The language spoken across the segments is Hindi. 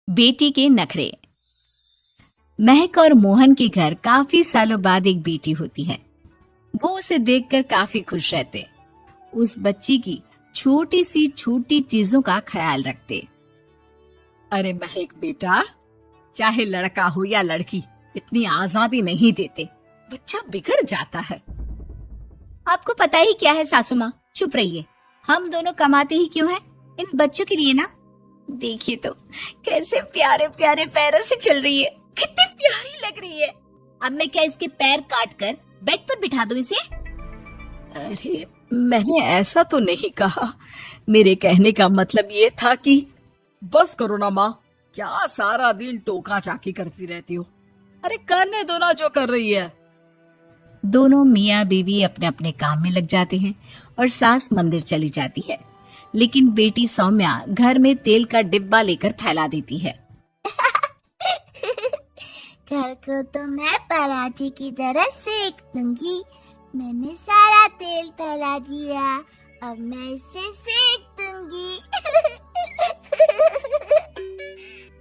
बेटी के नखरे। महक और मोहन के घर काफी सालों बाद एक बेटी होती है। वो उसे देखकर काफी खुश रहते। उस बच्ची की छोटी सी छोटी चीजों का ख्याल रखते। अरे महक बेटा, चाहे लड़का हो या लड़की, इतनी आजादी नहीं देते, बच्चा बिगड़ जाता है। आपको पता ही क्या है सासू माँ, चुप रहिए। हम दोनों कमाते ही क्यों हैं? इन बच्चों के लिए ना। देखिए तो कैसे प्यारे प्यारे पैरों से चल रही है, कितनी प्यारी लग रही है। अब मैं क्या इसके पैर काट कर बेड पर बिठा दूं इसे? अरे मैंने ऐसा तो नहीं कहा। मेरे कहने का मतलब ये था कि बस करो ना माँ, क्या सारा दिन टोका चाकी करती रहती हो। अरे करने दो ना जो कर रही है। दोनों मियाँ बीवी अपने अपने काम में लग जाते हैं और सास मंदिर चली जाती है, लेकिन बेटी सौम्या घर में तेल का डिब्बा लेकर फैला देती है। घर को तो मैं पराठे की तरह सेक दूंगी। मैंने सारा तेल फैला दिया, अब मैं इसे सेक दूंगी।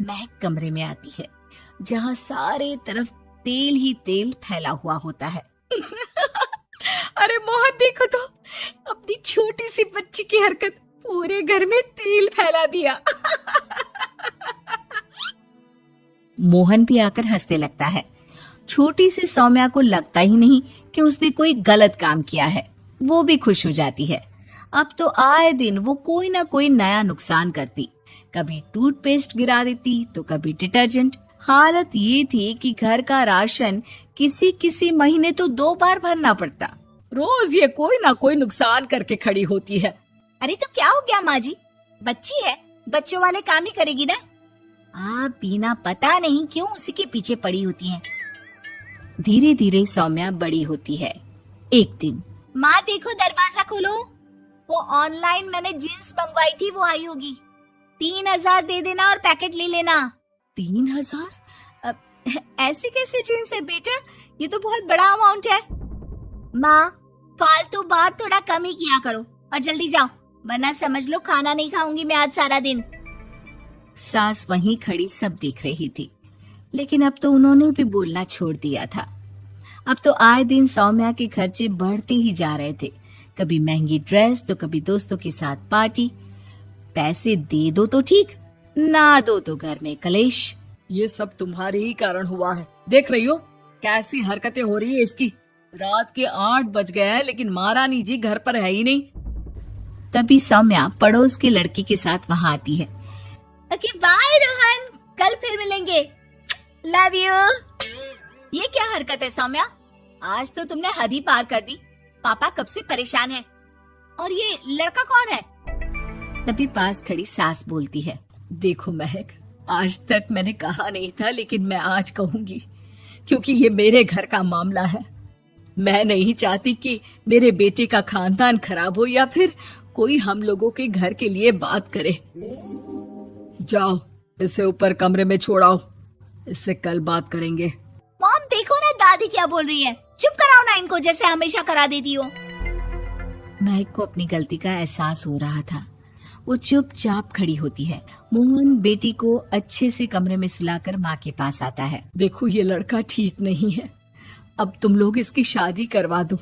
महक कमरे में आती है, जहाँ सारे तरफ तेल ही तेल फैला हुआ होता है। अरे मोहन देखो तो, अपनी छोटी सी बच्ची की हरकत, पूरे घर में तेल फैला दिया। मोहन भी आकर हंसने लगता है। छोटी सी सौम्या को लगता ही नहीं कि उसने कोई गलत काम किया है। वो भी खुश हो जाती है। अब तो आए दिन वो कोई ना कोई नया नुकसान करती, कभी टूथपेस्ट गिरा देती तो कभी डिटर्जेंट। हालत ये थी कि घर का राशन किसी किसी महीने तो 2 बार भरना पड़ता। रोज ये कोई ना कोई नुकसान करके खड़ी होती है। अरे तो क्या हो गया माँ जी, बच्ची है, बच्चों वाले काम ही करेगी ना। आप बिना पता नहीं क्यों उसी के पीछे पड़ी होती हैं। धीरे धीरे सौम्या बड़ी होती है। एक दिन, माँ देखो दरवाजा खोलो, वो ऑनलाइन मैंने जीन्स मंगवाई थी, वो आई होगी। 3,000 दे देना और पैकेट ले लेना। 3,000? ऐसे कैसे जीन्स है बेटा, ये तो बहुत बड़ा अमाउंट है। माँ फालतू बात थोड़ा कम ही किया करो और जल्दी जाओ, वरना समझ लो खाना नहीं खाऊंगी मैं आज सारा दिन। सास वहीं खड़ी सब देख रही थी, लेकिन अब तो उन्होंने भी बोलना छोड़ दिया था। अब तो आए दिन सौम्या के खर्चे बढ़ते ही जा रहे थे। कभी महंगी ड्रेस तो कभी दोस्तों के साथ पार्टी। पैसे दे दो तो ठीक, ना दो तो घर में कलेश। ये सब तुम्हारे ही कारण हुआ है। देख रही हो कैसी हरकतें हो रही है इसकी। रात के 8 बज गए हैं, लेकिन महारानी जी घर पर है ही नहीं। तभी सौम्या पड़ोस के लड़के के साथ वहाँ आती है। ओके बाय रोहन, कल फिर मिलेंगे, लव यू। ये क्या हरकत है सौम्या, आज तो तुमने हद ही पार कर दी। पापा कब से परेशान है। और ये लड़का कौन है? तभी पास खड़ी सास बोलती है, देखो महक, आज तक मैंने कहा नहीं था, लेकिन मैं आज कहूंगी, क्योंकि ये मेरे घर का मामला है। मैं नहीं चाहती कि मेरे बेटे का खानदान खराब हो या फिर कोई हम लोगों के घर के लिए बात करे। जाओ इसे ऊपर कमरे में छोड़ाओ, इससे कल बात करेंगे। मॉम देखो ना दादी क्या बोल रही है, चुप कराओ ना इनको, जैसे हमेशा करा देती हो। महक को अपनी गलती का एहसास हो रहा था। वो चुपचाप खड़ी होती है। मोहन बेटी को अच्छे से कमरे में सुलाकर माँ के पास आता है। देखो ये लड़का ठीक नहीं है, अब तुम लोग इसकी शादी करवा दो,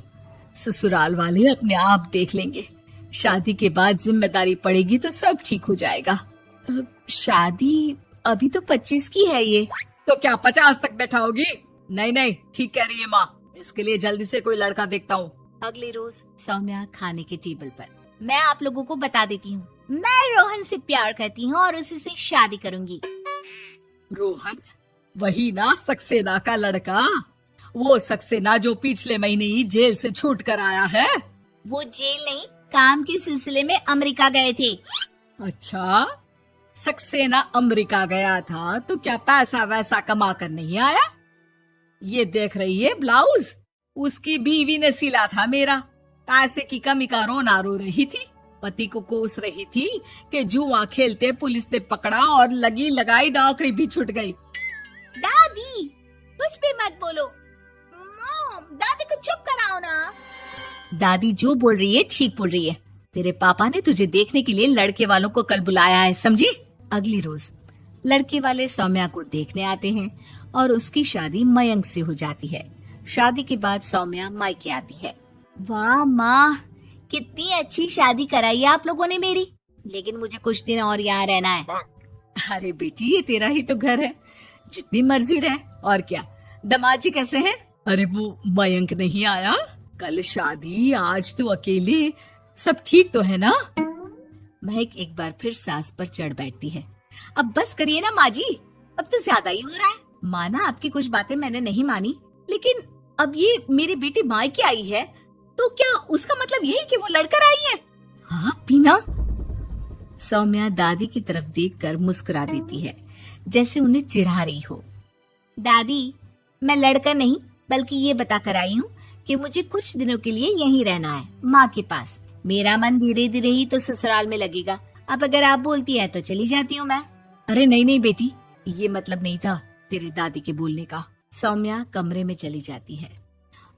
ससुराल वाले अपने आप देख लेंगे। शादी के बाद जिम्मेदारी पड़ेगी तो सब ठीक हो जाएगा। शादी अभी तो 25 की है ये। तो क्या 50 तक बैठाओगी? नहीं नहीं, ठीक कह रही है माँ, इसके लिए जल्दी से कोई लड़का देखता हूँ। अगले रोज सौम्या खाने के टेबल पर, मैं आप लोगों को बता देती हूँ, मैं रोहन से प्यार करती हूँ और उसी से शादी करूंगी। रोहन? वही ना सक्सेना का लड़का, वो सक्सेना जो पिछले महीने ही जेल से छूट कर आया है। वो जेल नहीं, काम के सिलसिले में अमेरिका गए थे। अच्छा, सक्सेना अमेरिका गया था तो क्या पैसा वैसा कमा कर नहीं आया? ये देख रही है ब्लाउज, उसकी बीवी ने सिला था मेरा। पैसे की कमी का रोना रो रही थी, पति को कोस रही थी कि जुआ खेलते पुलिस ने पकड़ा और लगी लगाई नौकरी भी छूट गई। दादी कुछ भी मत बोलो। मॉम, दादी को चुप कराओ ना। दादी जो बोल रही है ठीक बोल रही है। तेरे पापा ने तुझे देखने के लिए लड़के वालों को कल बुलाया है, समझी? अगली रोज लड़के वाले सौम्या को देखने आते हैं और उसकी शादी मयंक से हो जाती है। शादी के बाद सौम्या मायके आती है। वाह माँ, कितनी अच्छी शादी कराई है आप लोगों ने मेरी, लेकिन मुझे कुछ दिन और यहाँ रहना है। अरे बेटी, ये तेरा ही तो घर है, जितनी मर्जी रह। और क्या, दामाद जी कैसे हैं? अरे वो मयंक नहीं आया, कल शादी, आज तो अकेले, सब ठीक तो है ना? महक एक बार फिर सास पर चढ़ बैठती है। अब बस करिए ना माँ जी, अब तो ज्यादा ही हो रहा है। माना आपकी कुछ बातें मैंने नहीं मानी, लेकिन अब ये मेरी बेटी मायके आई है तो क्या उसका मतलब यही कि वो लड़कर आई है? हाँ पीना। सौम्या दादी की तरफ देखकर मुस्कुरा देती है, जैसे उन्हें चिढ़ा रही हो। दादी, मैं लड़का नहीं बल्कि ये बता कर आई हूँ कि मुझे कुछ दिनों के लिए यहीं रहना है, माँ के पास। मेरा मन धीरे धीरे ही तो ससुराल में लगेगा। अब अगर आप बोलती है तो चली जाती हूँ मैं। अरे नहीं नहीं बेटी, ये मतलब नहीं था तेरे दादी के बोलने का। सौम्या कमरे में चली जाती है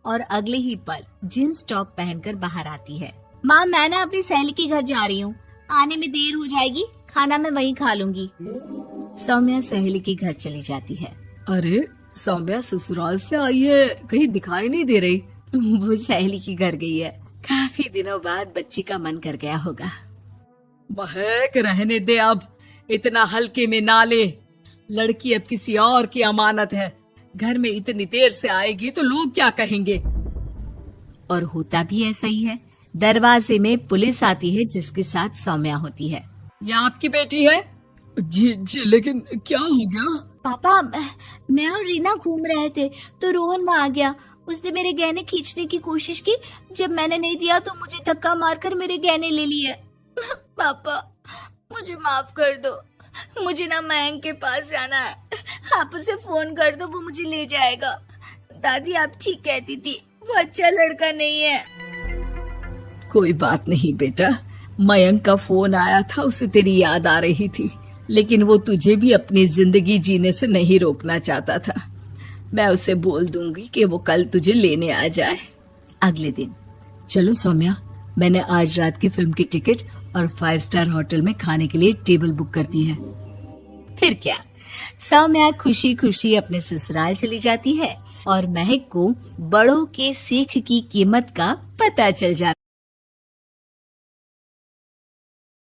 और अगले ही पल जींस टॉप पहनकर बाहर आती है। माँ, मैं ना अपनी सहेली के घर जा रही हूँ, आने में देर हो जाएगी, खाना मैं वहीं खा लूंगी। सौम्या सहेली के घर चली जाती है। अरे सौम्या ससुराल से आई है, कहीं दिखाई नहीं दे रही। वो सहेली के घर गई है, काफी दिनों बाद बच्ची का मन कर गया होगा। महक रहने दे, अब इतना हल्के में ना ले, लड़की अब किसी और की अमानत है। घर में इतनी देर से आएगी तो लोग क्या कहेंगे। और होता भी ऐसा ही है। दरवाजे में पुलिस आती है जिसके साथ सौम्या होती है। ये आपकी बेटी है? जी जी, लेकिन क्या हो गया? पापा, मैं और रीना घूम रहे थे तो रोहन वहाँ आ गया। उसने मेरे गहने खींचने की कोशिश की, जब मैंने नहीं दिया तो मुझे धक्का मारकर मेरे गहने ले लिए। पापा, मुझे माफ कर दो, मुझे ना मयंक के पास जाना है, आप उसे फोन कर दो, वो मुझे ले जाएगा। दादी आप ठीक कहती थी, वो अच्छा लड़का नहीं है। कोई बात नहीं बेटा, मयंक का फोन आया था, उसे तेरी याद आ रही थी, लेकिन वो तुझे भी अपनी जिंदगी जीने से नहीं रोकना चाहता था। मैं उसे बोल दूंगी कि वो कल तुझे लेने आ जाए। अगले दिन, चलो सौम्या, मैंने आज रात की फिल्म की टिकट और 5 स्टार होटल में खाने के लिए टेबल बुक कर दी है। फिर क्या, सौम्या खुशी खुशी अपने ससुराल चली जाती है और महक को बड़ों के सीख की कीमत का पता चल जाता है।